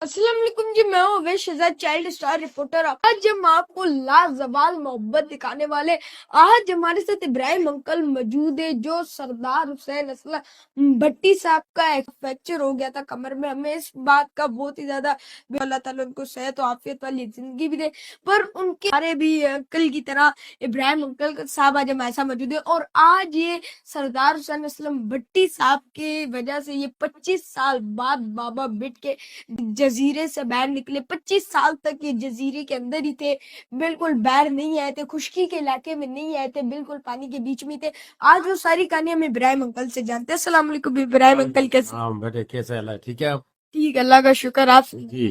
अस्सलाम वालेकुम जी, मैं हूँ Awaish Shahzad, child star reporter. आज हम आपको लाजवाल मोहब्बत दिखाने वाले। आज हमारे साथ इब्राहिम अंकल मौजूद है, जो सरदार हुसैन असलम भट्टी साहब का एक फ्रैक्चर हो गया था कमर में। हमें इस बात का बहुत ही ज्यादा, अल्लाह ताला उनको सेहत और आफियत वाली जिंदगी भी दे। पर उनके सारे भी अंकल की तरह इब्राहिम अंकल साहब आज हमारे साथ मौजूद है। और आज ये सरदार हुसैन असलम भट्टी साहब की वजह से ये 25 साल बाद बाबा बिट के जजीरे से बाहर निकले। 25 साल तक ये जजीरे के अंदर ही थे, बिल्कुल बाहर नहीं आए थे, खुशकी के इलाके में नहीं आए थे, बिल्कुल पानी के बीच में थे। आज वो सारी कहानी हम इब्राहिम अंकल से जानते हैं। अस्सलाम वालेकुम इब्राहिम अंकल, कैसे? हाँ बेटे, कैसे हाल है? ठीक है आप? ठीक, अल्लाह का शुक्र। आप जी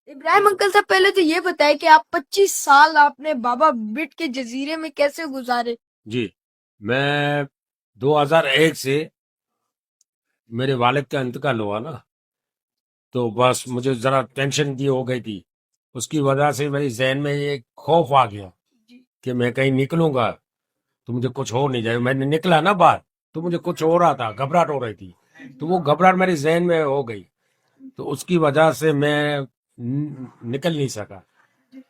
इब्राहिम अंकल साहब, पहले तो ये बताए कि आप 25 साल आपने बाबा बिट के जजीरे में कैसे गुजारे? जी मैं 2001 से मेरे वालिद का इंतकाल हुआ ना, तो बस मुझे जरा टेंशन की हो गई थी। उसकी वजह से मेरी जहन में ये खौफ आ गया जी कि मैं कहीं निकलूंगा तो मुझे कुछ हो नहीं जाए। मैंने निकला ना बाहर तो मुझे कुछ हो रहा था, घबराहट हो रही थी, तो वो घबराहट मेरे जहन में हो गई, तो उसकी वजह से मैं निकल नहीं सका।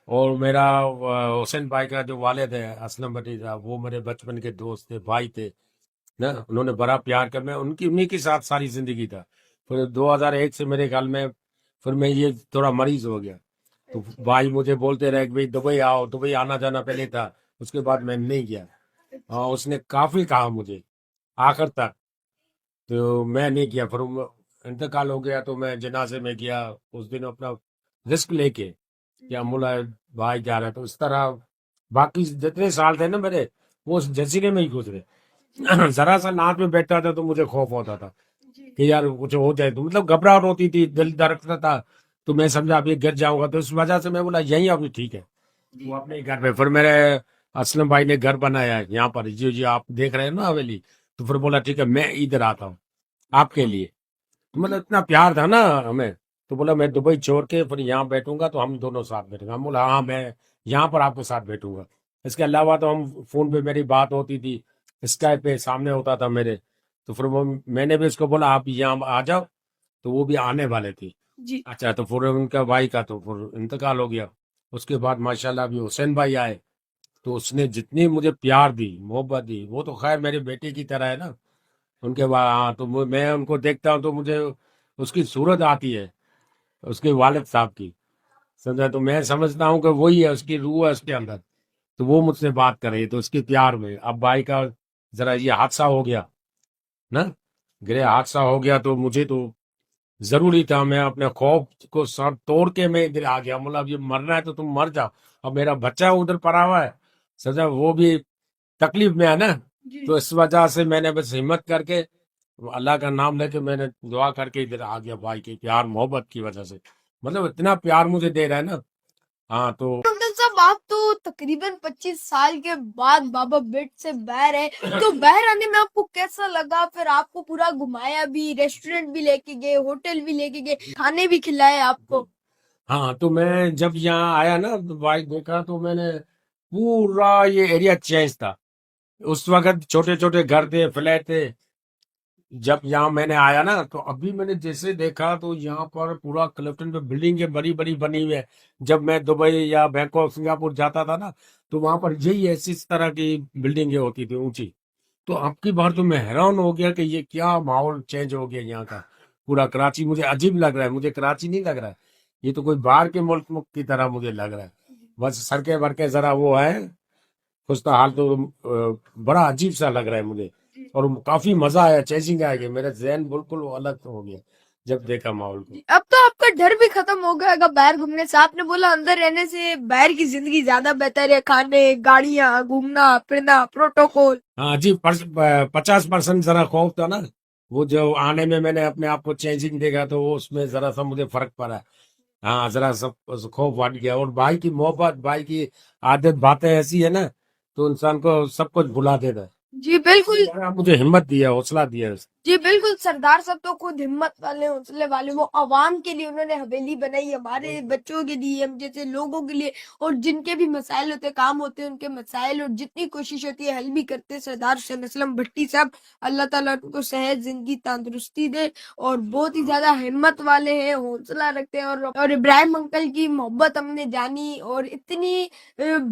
और मेरा हुसैन भाई का जो वालिद है असलम भट्टी साहब, वो मेरे बचपन के दोस्त थे, भाई थे ना। उन्होंने बड़ा प्यार कर, मैं उनकी उन्हीं के साथ सारी जिंदगी था। फिर 2001 से मेरे ख्याल में फिर मैं ये थोड़ा मरीज हो गया, तो भाई मुझे बोलते रहे कि भाई दुबई आओ, दुबई आना जाना पहले था। उसके बाद मैं नहीं गया। हाँ, उसने काफी कहा मुझे आखिर तक, तो मैं नहीं किया। फिर इंतकाल हो गया तो मैं जनाजे में गया उस दिन अपना रिस्क लेके, क्या मुला भाई जा रहा है, तो इस तरह बाकी जितने साल थे ना मेरे, वो उस जजीरे में ही गुजरे। जरा सा नाच में बैठता था तो मुझे खौफ होता था कि यार कुछ हो जाए, तो मतलब घबराहट होती थी, दिल धड़कता था, तो मैं समझा अभी गिर जाऊंगा। तो इस वजह से मैं बोला यहीं अभी ठीक है, वो अपने ही घर पे। फिर मेरे असलम भाई ने घर बनाया है यहाँ पर, जी जी आप देख रहे हैं ना हवेली। तो फिर बोला ठीक है मैं इधर आता हूँ आपके लिए। तो मतलब इतना प्यार था ना हमें, तो बोला मैं दुबई छोड़ के फिर यहाँ बैठूंगा तो हम दोनों साथ बैठेंगे। हम बोला हाँ मैं यहाँ पर आपके साथ बैठूंगा। इसके अलावा तो हम फोन पे मेरी बात होती थी, स्काइप पे सामने होता था मेरे। तो फिर वो मैंने भी उसको बोला आप यहाँ आ जाओ, तो वो भी आने वाले थे। जी अच्छा, तो फिर उनका भाई का तो फिर इंतकाल हो गया। उसके बाद माशाल्लाह अभी हुसैन भाई आए, तो उसने जितनी मुझे प्यार दी, मोहब्बत दी, वो तो खैर मेरे बेटे की तरह है ना। उनके बाद हाँ, तो मैं उनको देखता हूँ तो मुझे उसकी सूरत आती है, उसके वालिद साहब की, समझा। तो मैं समझता हूँ कि वही है, उसकी रूह है उसके अंदर। तो वो मुझसे बात कर रही है, तो उसके प्यार में अब भाई का जरा ये हादसा हो गया ना, गृह हादसा हो गया, तो मुझे तो जरूरी था, मैं अपने खौफ को सर तोड़ के मैं इधर आ गया। मतलब ये मरना है तो तुम मर जाओ, अब मेरा बच्चा उधर पड़ा हुआ है, समझा, वो भी तकलीफ में है ना। जी तो इस वजह से मैंने बस हिम्मत करके अल्लाह का नाम लेके मैंने दुआ करके इधर आ गया, भाई के प्यार मोहब्बत की वजह से। मतलब इतना प्यार मुझे दे रहा है ना। हाँ तो अंकल साहब, आप तो तकरीबन 25 साल के बाद बाबा बिट से बाहर है, तो बाहर आने में आपको कैसा लगा? फिर आपको पूरा घुमाया भी, रेस्टोरेंट भी लेके गए, होटल भी लेके गए, खाने भी खिलाए आपको? हाँ, तो मैं जब यहाँ आया ना तो भाई देखा, तो मैंने पूरा ये एरिया चेंज था। उस वक्त छोटे छोटे घर थे, फ्लैट थे। जब यहाँ मैंने आया ना तो अभी मैंने जैसे देखा तो यहाँ पर पूरा क्लिफ्टन पे बिल्डिंगें बड़ी बड़ी बनी हुई है। जब मैं दुबई या बैंकॉक सिंगापुर जाता था ना, तो वहां पर यही ऐसी इस तरह की बिल्डिंगें होती थी ऊंची। तो अब की बार तो मैं हैरान हो गया कि ये क्या माहौल चेंज हो गया यहाँ का। पूरा कराची मुझे अजीब लग रहा है, मुझे कराची नहीं लग रहा है, ये तो कोई बाहर के मुल्क की तरह मुझे लग रहा है। बस सड़कें वड़कें जरा वो है, खुश्ता हाल, तो बड़ा अजीब सा लग रहा है मुझे। और काफी मजा आया, चेंजिंग आ गया, मेरा जहन बिल्कुल वो अलग हो गया जब देखा माहौल को। अब तो आपका डर भी खत्म हो गया होगा बाहर घूमने से। आपने बोला अंदर रहने से बाहर की जिंदगी ज्यादा बेहतर है, खाने, गाड़ियां, घूमना फिरना, प्रोटोकॉल। हाँ जी, 50% जरा खौफ था ना। वो जो आने में मैंने अपने आप को चेंजिंग देखा, तो वो उसमें जरा सा मुझे फर्क पड़ा। हाँ, जरा सब खौफ हट गया। और भाई की मोहब्बत, भाई की आदत, बातें ऐसी है ना, तो इंसान को सब कुछ भुला देता है। जी बिल्कुल। मुझे हिम्मत दिया, हौसला दिया। جی بالکل، سردار صاحب تو خود ہمت والے حوصلے والے، وہ عوام کے لیے انہوں نے حویلی بنائی، ہمارے بچوں کے لیے، ہم جیسے لوگوں کے لیے، اور جن کے بھی مسائل ہوتے ہیں، کام ہوتے ہیں، ان کے مسائل اور جتنی کوشش ہوتی ہے حل بھی کرتے ہیں سردار حسین اسلم بھٹی صاحب۔ اللہ تعالیٰ ان کو صحت، زندگی، تندرستی دے، اور بہت ہی زیادہ ہمت والے ہیں، حوصلہ رکھتے ہیں، اور ابراہیم انکل کی محبت ہم نے جانی، اور اتنی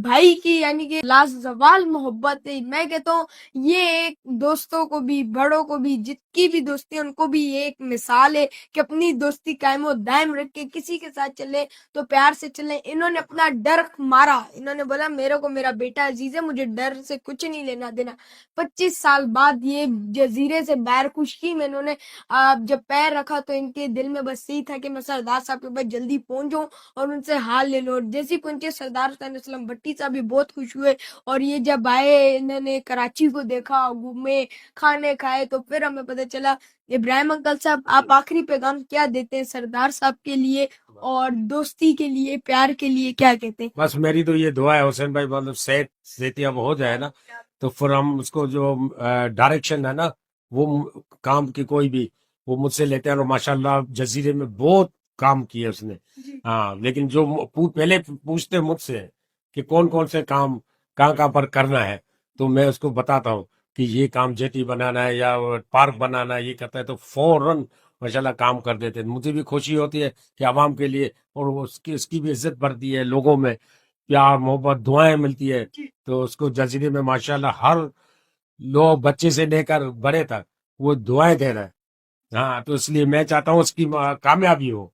بھائی کی یعنی کہ لازوال محبت ہے۔ میں کہتا ہوں یہ ایک دوستوں کو بھی، بڑوں کو بھی، جت کی بھی دوستی ہے ان کو بھی یہ ایک مثال ہے کہ اپنی دوستی قائم و دائم رکھ کے کسی کے ساتھ چلے تو پیار سے چلے۔ انہوں نے اپنا ڈر مارا، انہوں نے بولا میرے کو میرا بیٹا عزیز ہے، مجھے ڈر سے کچھ نہیں لینا دینا۔ 25 سال بعد یہ جزیرے سے باہر خشکی میں انہوں نے جب پیر رکھا تو ان کے دل میں بس یہی تھا کہ میں سردار صاحب کے پاس جلدی پہنچ جاؤں اور ان سے حال لے لوں، اور جیسی پہنچے سردار حسین اسلم بھٹی صاحب بھی بہت خوش ہوئے، اور یہ جب آئے انہوں نے کراچی کو دیکھا، گھومے، کھانے کھائے، تو پھر ہمیں پتہ چلا۔ ابراہیم انکل صاحب، آپ آخری پیغام کیا دیتے ہیں سردار صاحب کے لیے اور دوستی کے لیے، پیار کے لیے کیا کہتے ہیں؟ بس میری تو یہ دعا ہے حسین بھائی، مطلب صحتیاب ہو جائے نا تو پھر ہم اس کو جو ڈائریکشن ہے نا وہ کام کی کوئی بھی وہ مجھ سے لیتے ہیں، اور ماشاءاللہ جزیرے میں بہت کام کیے اس نے۔ ہاں لیکن جو پہلے پوچھتے مجھ سے کہ کون کون سے کام کہاں کہاں پر کرنا ہے، تو میں اس کو بتاتا ہوں کہ یہ کام جیٹی بنانا ہے یا پارک بنانا ہے، یہ کرتا ہے تو فوراً ماشاءاللہ کام کر دیتے ہیں۔ مجھے بھی خوشی ہوتی ہے کہ عوام کے لیے، اور اس کی بھی عزت بڑھتی ہے، لوگوں میں پیار محبت دعائیں ملتی ہے، تو اس کو جزیرے میں ماشاءاللہ ہر لوگ بچے سے لے کر بڑے تک وہ دعائیں دے رہے ہیں۔ ہاں تو اس لیے میں چاہتا ہوں اس کی کامیابی ہو،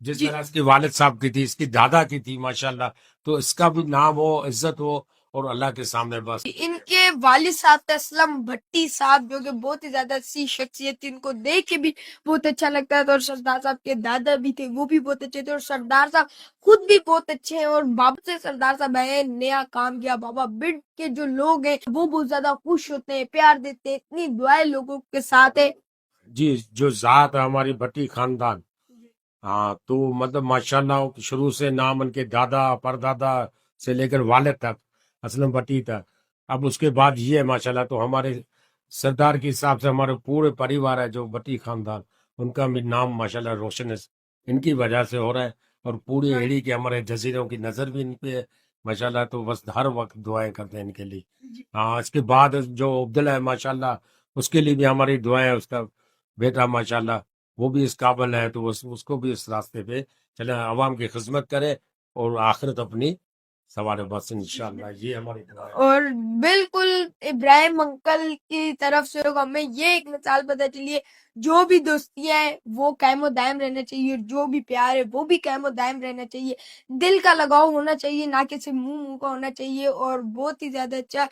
جس طرح اس کے والد صاحب کی تھی، اس کی دادا کی تھی ماشاءاللہ، تو اس کا بھی نام ہو، عزت ہو، اور اللہ کے سامنے بس۔ ان کے والد صاحب اسلم بھٹی صاحب جو کہ بہت ہی زیادہ اچھی شخصیت تھی، ان کو دیکھ کے بھی بہت اچھا لگتا ہے، اور سردار صاحب کے دادا بھی تھے، وہ بھی بہت اچھے تھے، اور سردار صاحب خود بھی بہت اچھے ہیں، اور بابا سے سردار صاحب آئے، نیا کام کیا، بابا بڈ کے جو لوگ ہیں وہ بہت زیادہ خوش ہوتے ہیں، پیار دیتے ہیں، اتنی دعائیں لوگوں کے ساتھ ہے۔ جی جو ذات ہے ہماری بھٹی خاندان، ہاں تو مطلب ماشاءاللہ شروع سے نام ان کے دادا پردادا سے لے کر والد تک، اسلم بھٹی تک، اب اس کے بعد یہ ہے ماشاءاللہ، تو ہمارے سردار کے حساب سے ہمارے پورے پریوار ہے جو بھٹی خاندان، ان کا بھی نام ماشاءاللہ روشن ہے، ان کی وجہ سے ہو رہا ہے، اور پوری ایڑی کے ہمارے جزیروں کی نظر بھی ان پہ ہے ماشاءاللہ، تو بس ہر وقت دعائیں کرتے ہیں ان کے لیے۔ ہاں اس کے بعد جو عبداللہ ہے ماشاءاللہ، اس کے لیے بھی ہماری دعائیں ہیں، اس کا بیٹا ماشاءاللہ وہ بھی اس قابل ہے، تو اس کو بھی اس راستے پہ چلے، عوام کی خدمت کرے اور آخرت اپنی سوارے، بس انشاءاللہ یہ ہماری دعا ہے۔ اور بالکل ابراہیم انکل کی طرف سے ہمیں یہ ایک مثال پتہ چلی ہے، جو بھی دوستیاں ہیں وہ قائم و دائم رہنا چاہیے، جو بھی پیار ہے وہ بھی قائم و دائم رہنا چاہیے، دل کا لگاؤ ہونا چاہیے، نہ کہ صرف منہ کا ہونا چاہیے، اور بہت ہی زیادہ اچھا